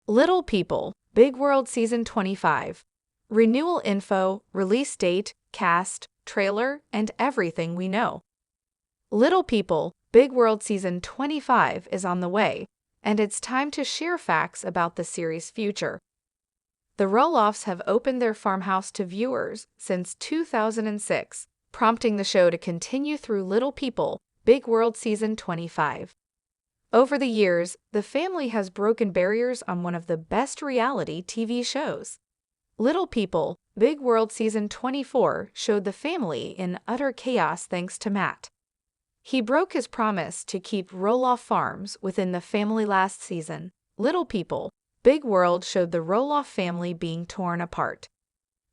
Little People, Big World Season 25. Renewal info, release date, cast, trailer, and everything we know. Little People, Big World Season 25 is on the way, and it's time to share facts about the series' future. The Roloffs have opened their farmhouse to viewers since 2006, prompting the show to continue through Little People, Big World Season 25. Over the years, the family has broken barriers on one of the best reality TV shows. Little People, Big World Season 24 showed the family in utter chaos thanks to Matt. He broke his promise to keep Roloff Farms within the family last season. Little People, Big World showed the Roloff family being torn apart.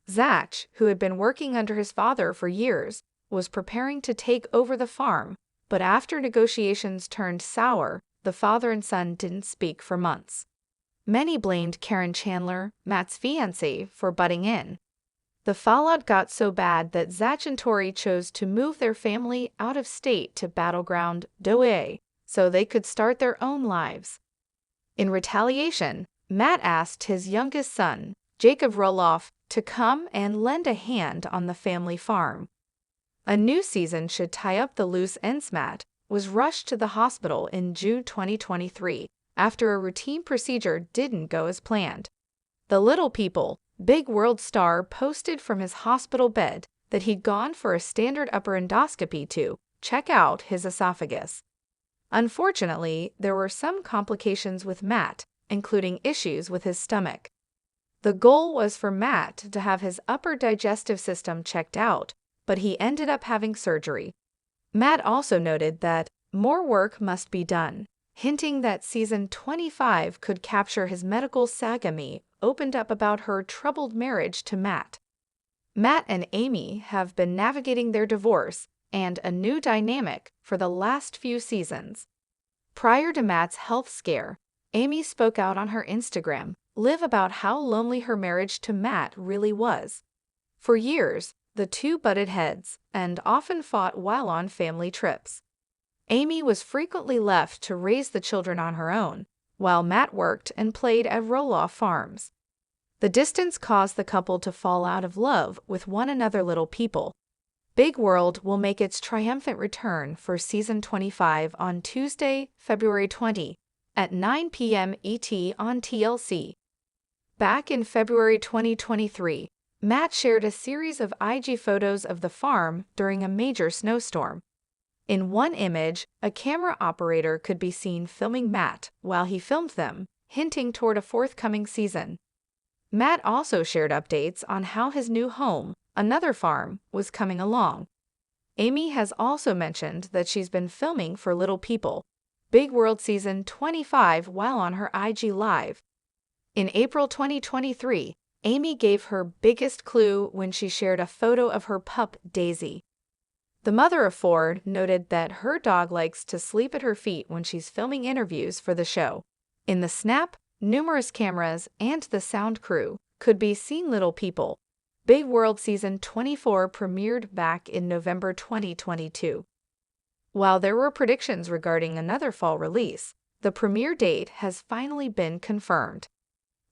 Zach, who had been working under his father for years, was preparing to take over the farm, but after negotiations turned sour, the father and son didn't speak for months. Many blamed Caryn Chandler, Matt's fiancée, for butting in. The fallout got so bad that Zach and Tori chose to move their family out of state to battleground Doe so they could start their own lives. In retaliation, Matt asked his youngest son, Jacob Roloff, to come and lend a hand on the family farm. A new season should tie up the loose ends. Matt was rushed to the hospital in June 2023 after a routine procedure didn't go as planned. The Little People, Big World star posted from his hospital bed that he'd gone for a standard upper endoscopy to check out his esophagus. Unfortunately, there were some complications with Matt, including issues with his stomach. The goal was for Matt to have his upper digestive system checked out, but he ended up having surgery. Matt also noted that more work must be done, hinting that season 25 could capture his medical saga. Me opened up about her troubled marriage to Matt. Matt and Amy have been navigating their divorce and a new dynamic for the last few seasons. Prior to Matt's health scare, Amy spoke out on her Instagram Live about how lonely her marriage to Matt really was. For years, the two butted heads and often fought while on family trips. Amy was frequently left to raise the children on her own, while Matt worked and played at Roloff Farms. The distance caused the couple to fall out of love with one another. Little People, Big World will make its triumphant return for season 25 on Tuesday, February 20, at 9 p.m. ET on TLC. Back in February 2023, Matt shared a series of IG photos of the farm during a major snowstorm. In one image, a camera operator could be seen filming Matt while he filmed them, hinting toward a forthcoming season. Matt also shared updates on how his new home, another farm, was coming along. Amy has also mentioned that she's been filming for Little People, Big World Season 25 while on her IG Live. In April 2023, Amy gave her biggest clue when she shared a photo of her pup, Daisy. The mother of four noted that her dog likes to sleep at her feet when she's filming interviews for the show. In the snap, numerous cameras and the sound crew could be seen. Little People, Big World Season 24 premiered back in November 2022. While there were predictions regarding another fall release, the premiere date has finally been confirmed.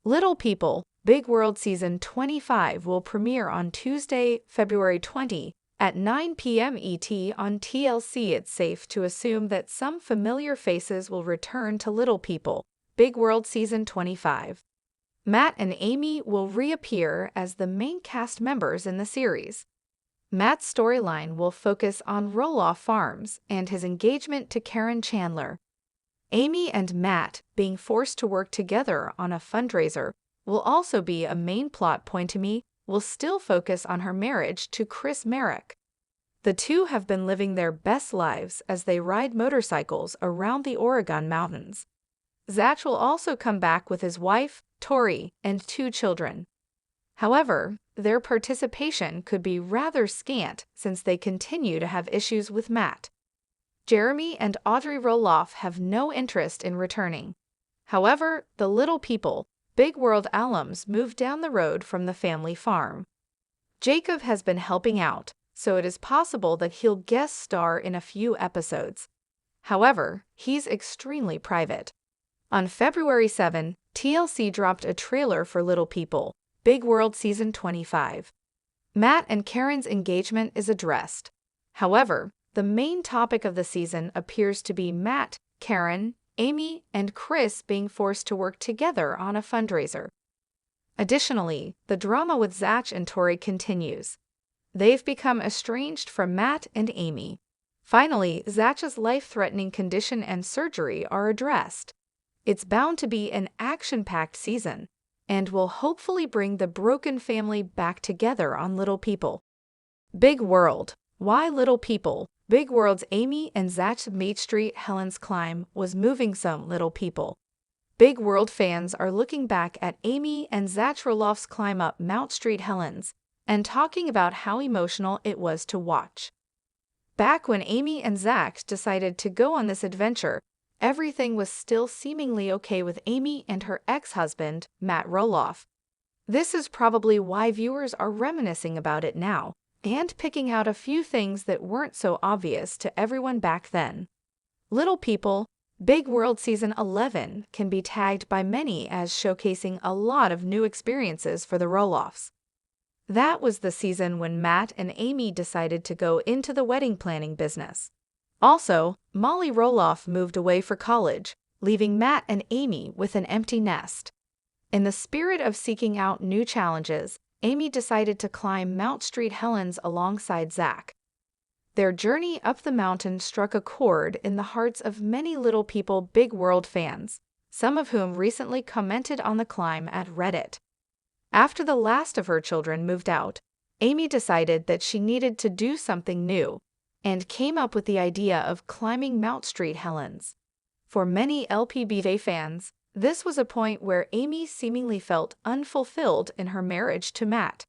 Little People, Big World Season 25 will premiere on Tuesday, February 20, at 9 p.m. ET on TLC. It's safe to assume that some familiar faces will return to Little People, Big World Season 25. Matt and Amy will reappear as the main cast members in the series. Matt's storyline will focus on Roloff Farms and his engagement to Caryn Chandler. Amy and Matt being forced to work together on a fundraiser will also be a main plot point. Amy will still focus on her marriage to Chris Merrick. The two have been living their best lives as they ride motorcycles around the Oregon mountains. Zach will also come back with his wife, Tori, and 2 children. However, their participation could be rather scant since they continue to have issues with Matt. Jeremy and Audrey Roloff have no interest in returning. However, the Little People, Big World alums moved down the road from the family farm. Jacob has been helping out, so it is possible that he'll guest star in a few episodes. However, he's extremely private. On February 7, TLC dropped a trailer for Little People, Big World Season 25. Matt and Caryn's engagement is addressed. However, the main topic of the season appears to be Matt, Caryn, Amy, and Chris being forced to work together on a fundraiser. Additionally, the drama with Zach and Tori continues. They've become estranged from Matt and Amy. Finally, Zach's life-threatening condition and surgery are addressed. It's bound to be an action-packed season, and will hopefully bring the broken family back together on Little People. Big World. Why Little People? Big World's Amy and Zach's Main Street Helen's climb was moving some Little People. Big World fans are looking back at Amy and Zach Roloff's climb up Mount Street Helen's and talking about how emotional it was to watch. Back when Amy and Zach decided to go on this adventure, everything was still seemingly okay with Amy and her ex-husband, Matt Roloff. This is probably why viewers are reminiscing about it now, and picking out a few things that weren't so obvious to everyone back then. Little People, Big World Season 11 can be tagged by many as showcasing a lot of new experiences for the Roloffs. That was the season when Matt and Amy decided to go into the wedding planning business. Also, Molly Roloff moved away for college, leaving Matt and Amy with an empty nest. In the spirit of seeking out new challenges, Amy decided to climb Mount Street Helen's alongside Zach. Their journey up the mountain struck a chord in the hearts of many Little People Big World fans, some of whom recently commented on the climb at Reddit. After the last of her children moved out, Amy decided that she needed to do something new, and came up with the idea of climbing Mount Street Helen's. For many LPBV fans, this was a point where Amy seemingly felt unfulfilled in her marriage to Matt.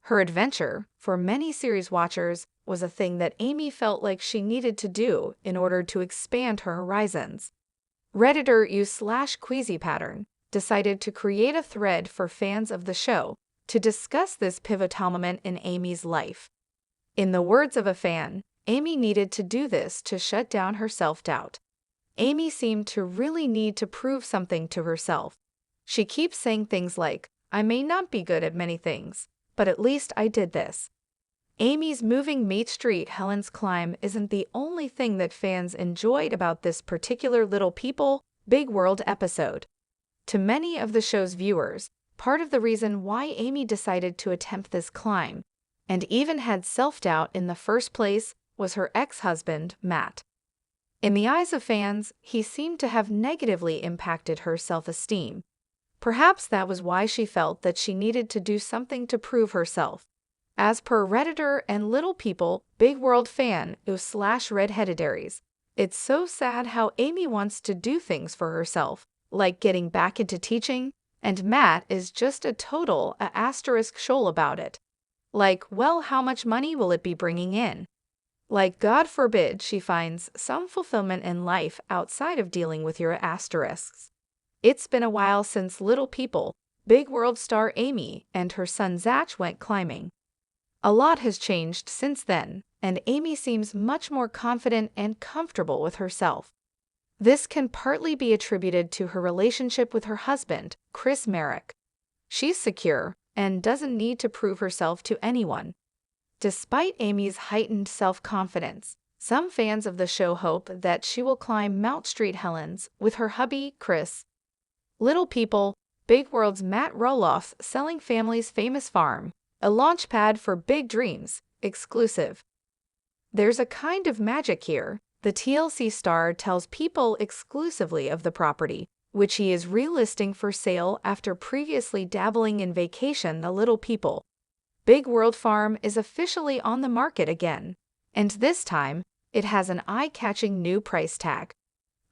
Her adventure, for many series watchers, was a thing that Amy felt like she needed to do in order to expand her horizons. Redditor u/QueasyPattern decided to create a thread for fans of the show to discuss this pivotal moment in Amy's life. In the words of a fan, Amy needed to do this to shut down her self-doubt. Amy seemed to really need to prove something to herself. She keeps saying things like, "I may not be good at many things, but at least I did this." Amy's moving Main Street Helen's climb isn't the only thing that fans enjoyed about this particular Little People, Big World episode. To many of the show's viewers, part of the reason why Amy decided to attempt this climb, and even had self-doubt in the first place, was her ex-husband, Matt. In the eyes of fans, he seemed to have negatively impacted her self-esteem. Perhaps that was why she felt that she needed to do something to prove herself. As per Redditor and Little People Big World fan u/redheadedberries, it's so sad how Amy wants to do things for herself, like getting back into teaching, and Matt is just a total shoal about it. Like, well, how much money will it be bringing in? Like, God forbid she finds some fulfillment in life outside of dealing with your asterisks. It's been a while since Little People, Big World star Amy and her son Zach went climbing. A lot has changed since then, and Amy seems much more confident and comfortable with herself. This can partly be attributed to her relationship with her husband, Chris Merrick. She's secure and doesn't need to prove herself to anyone. Despite Amy's heightened self-confidence, some fans of the show hope that she will climb Mount Street Helen's with her hubby, Chris. Little People, Big World's Matt Roloff selling family's famous farm, a launchpad for big dreams, exclusive. There's a kind of magic here. The TLC star tells people exclusively of the property, which he is relisting for sale after previously dabbling in vacation. The Little People, Big World farm is officially on the market again, and this time, it has an eye-catching new price tag.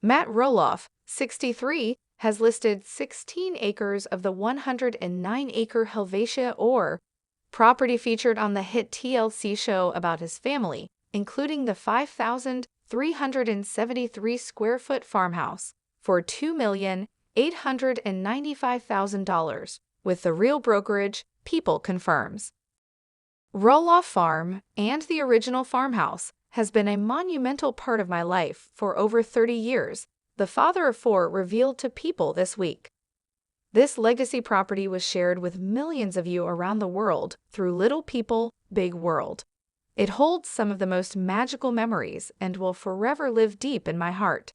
Matt Roloff, 63, has listed 16 acres of the 109-acre Helvetia Ore property featured on the hit TLC show about his family, including the 5,373-square-foot farmhouse, for $2,895,000, with the real brokerage, People confirms. Roloff Farm and the original farmhouse has been a monumental part of my life for over 30 years, the father of four revealed to People this week. This legacy property was shared with millions of you around the world through Little People, Big World. It holds some of the most magical memories and will forever live deep in my heart.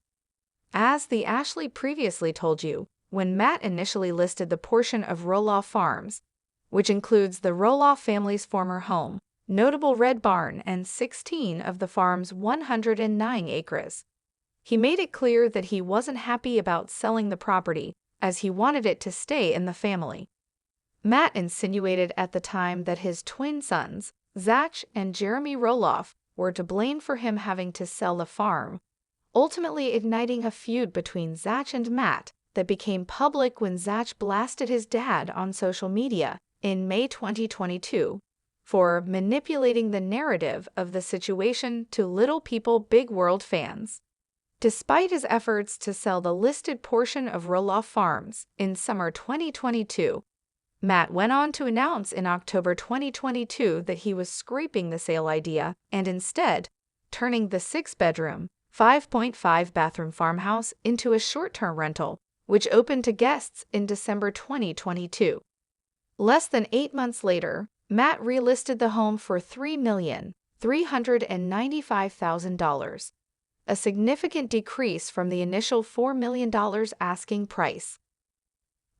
As the Ashley previously told you, when Matt initially listed the portion of Roloff Farms, which includes the Roloff family's former home, notable Red Barn, and 16 of the farm's 109 acres, he made it clear that he wasn't happy about selling the property, as he wanted it to stay in the family. Matt insinuated at the time that his twin sons, Zach and Jeremy Roloff, were to blame for him having to sell the farm, ultimately igniting a feud between Zach and Matt that became public when Zach blasted his dad on social media in May 2022 for manipulating the narrative of the situation to Little People Big World fans. Despite his efforts to sell the listed portion of Roloff Farms in summer 2022, Matt went on to announce in October 2022 that he was scrapping the sale idea and instead turning the 6-bedroom, 5.5-bathroom farmhouse into a short-term rental, which opened to guests in December 2022. Less than 8 months later, Matt relisted the home for $3,395,000, a significant decrease from the initial $4 million asking price.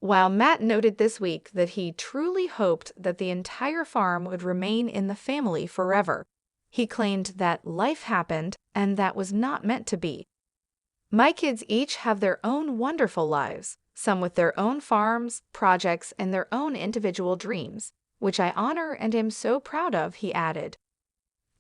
While Matt noted this week that he truly hoped that the entire farm would remain in the family forever, he claimed that life happened and that was not meant to be. My kids each have their own wonderful lives, some with their own farms, projects, and their own individual dreams, which I honor and am so proud of, he added.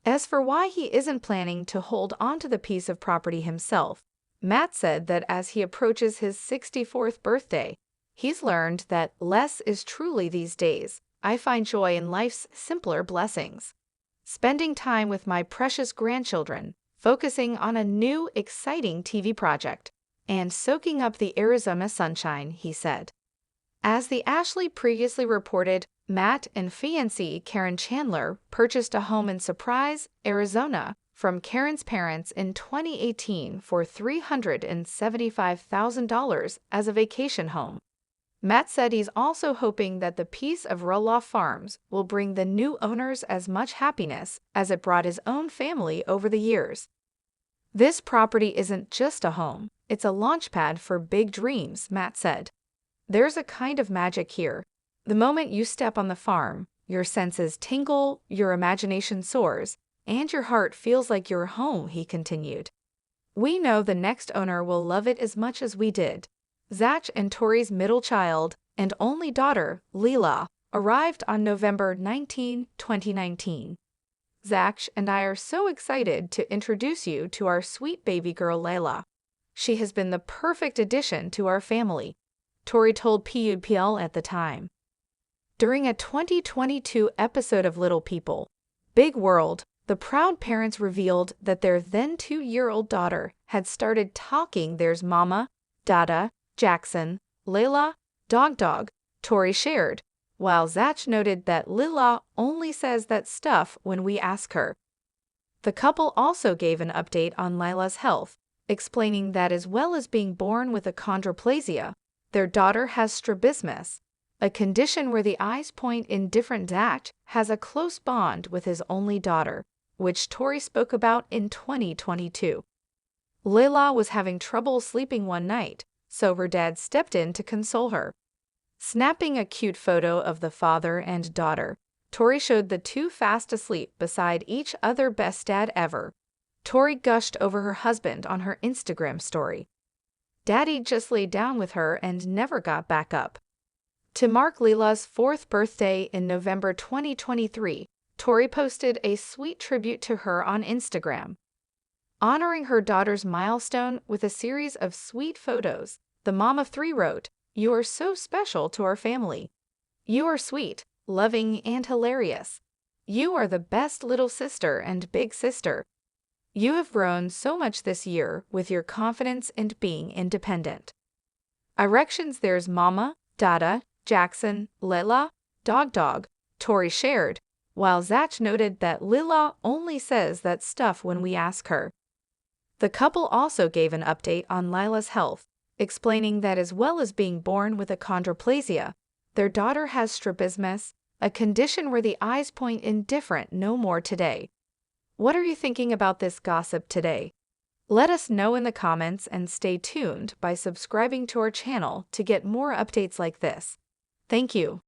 As for why he isn't planning to hold onto the piece of property himself, Matt said that as he approaches his 64th birthday, he's learned that less is truly these days. I find joy in life's simpler blessings. Spending time with my precious grandchildren, focusing on a new, exciting TV project, and soaking up the Arizona sunshine, he said. As the Ashley previously reported, Matt and fiancée Caryn Chandler purchased a home in Surprise, Arizona, from Caryn's parents in 2018 for $375,000 as a vacation home. Matt said he's also hoping that the piece of Roloff Farms will bring the new owners as much happiness as it brought his own family over the years. This property isn't just a home, it's a launchpad for big dreams, Matt said. There's a kind of magic here. The moment you step on the farm, your senses tingle, your imagination soars, and your heart feels like you're home, he continued. We know the next owner will love it as much as we did. Zach and Tori's middle child and only daughter, Leela, arrived on November 19, 2019. Zach and I are so excited to introduce you to our sweet baby girl, Layla. She has been the perfect addition to our family, Tori told PUPL at the time. During a 2022 episode of Little People, Big World, the proud parents revealed that their then 2-year-old daughter had started talking their mama, Dada, Jackson, Layla, Dog, Tori shared, while Zach noted that Lila only says that stuff when we ask her. The couple also gave an update on Lila's health, explaining that as well as being born with achondroplasia, their daughter has strabismus, a condition where the eyes point in different. Zach has a close bond with his only daughter, which Tori spoke about in 2022. Layla was having trouble sleeping one night, so her dad stepped in to console her. Snapping a cute photo of the father and daughter, Tori showed the two fast asleep beside each other. Best dad ever. Tori gushed over her husband on her Instagram story. Daddy just laid down with her and never got back up. To mark Leela's 4th birthday in November 2023, Tori posted a sweet tribute to her on Instagram. Honoring her daughter's milestone with a series of sweet photos, the mom of 3 wrote, "You are so special to our family. You are sweet, loving, and hilarious. You are the best little sister and big sister. You have grown so much this year with your confidence and being independent." Erections there's Mama, Dada, Jackson, Layla, Dog, Tori shared, while Zach noted that Lila only says that stuff when we ask her. The couple also gave an update on Lila's health, explaining that as well as being born with achondroplasia, their daughter has strabismus, a condition where the eyes point indifferent no more today. What are you thinking about this gossip today? Let us know in the comments and stay tuned by subscribing to our channel to get more updates like this. Thank you.